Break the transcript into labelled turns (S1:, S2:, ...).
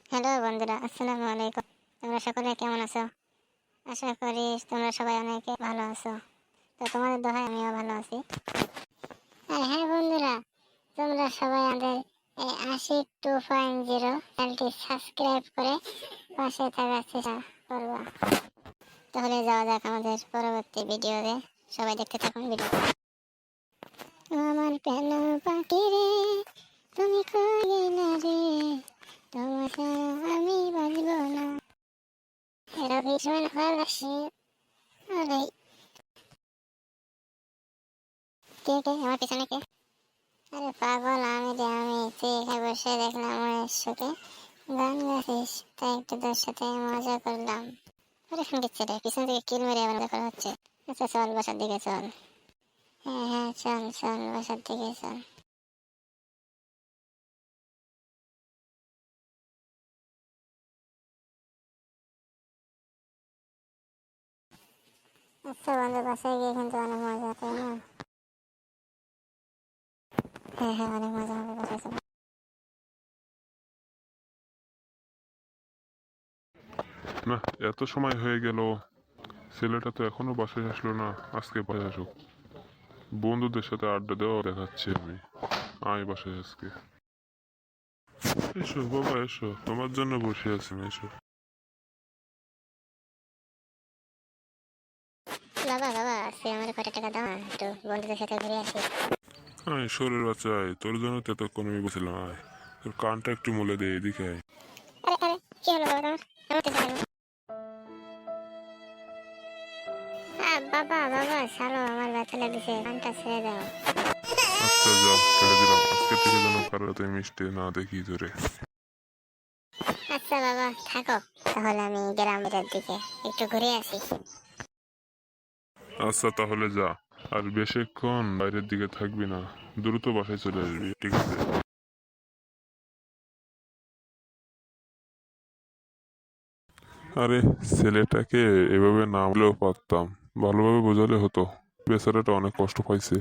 S1: Hello বন্ধুরা, আসসালামু আলাইকুম। তোমরা সকলে কেমন আছো? আশা করি তোমরা সবাই অনেক ভালো আছো। তো তোমাদের দোহায় আমিও ভালো আছি। আর হ্যাঁ বন্ধুরা, তোমরা সবাই আমাদের এই আশিক 2.0 চ্যানেলটি সাবস্ক্রাইব করে পাশে থাকার চেষ্টা করবা। তাহলে যাওয়া যাক আমাদের পরবর্তী ভিডিওতে। সবাই দেখতে থাকুন ভিডিও। আমার প্যান পাখি রে, তুমি কই গেলা রে, তোমার ছাড়া আমি বাঁচব না। এরা ভীষণ ভালোবাসে। আরে কে কে আমার পিছনে কে? আরে পাগল আমি রে, আমি তুই এখানে বসে দেখলাম মনের সুখে গান গাইছিস, তাই একটু তোর সাথে মজা করলাম। আরে শুনছে রে, পিছন থেকে কিল মেরে আবার মজা করা হচ্ছে। আচ্ছা চল বাসার দিকে চল। হ্যাঁ হ্যাঁ চল চল বাসার দিকে চল। আচ্ছা বন্ধু, বাসায় গিয়ে কিন্তু অনেক মজা, তাই না? হ্যাঁ হ্যাঁ অনেক মজা হবে, বাসায় চল।
S2: না, এত সময় হয়ে গেল, ছেলেটা তো এখনো বাসায় আসলো না। আজকে বাসায় আসুক, বন্ধুদের সাথে আড্ডা দেওয়া দেখাচ্ছি আমি। আয় বাসায় আজকে। এসো বাবা এসো, তোমার জন্য বসে আছি আমি, এসো।
S1: বাবা বাবা, আজকে আমার কত টাকা দাও না, একটু বন্ধুদের সাথে ঘুরে আসি।
S2: আয় শরীর বাচ্চা আয়, তোর জন্য তো এতক্ষণ আমি বলছিলাম আয়। তোর কানটা একটু মুলে দে, এদিকে আয়।
S1: আরে আরে কি হলো বাবা তোমার? আমার তো জানো। বাবা বাবা, ছাড়ো, আমার ব্যথা লাগছে, কানটা ছেড়ে দাও।
S2: আচ্ছা যা, ছেড়ে দিলাম। আজকে থেকে যেন কারোতে মিষ্টি না দেখি তোরে।
S1: আচ্ছা বাবা থাকো, তাহলে আমি গ্রামের দিকে একটু ঘুরে আসি।
S2: আচ্ছা তাহলে যা, আর বেশিক্ষণ বাইরের দিকে থাকবি না, দ্রুত বাসায় চলে আসবি, ঠিক আছে? আরে ছেলেটাকে এভাবে না বলেও পারতাম, ভালোভাবে বোঝালে হতো। বেচারাটা অনেক কষ্ট পাইছে।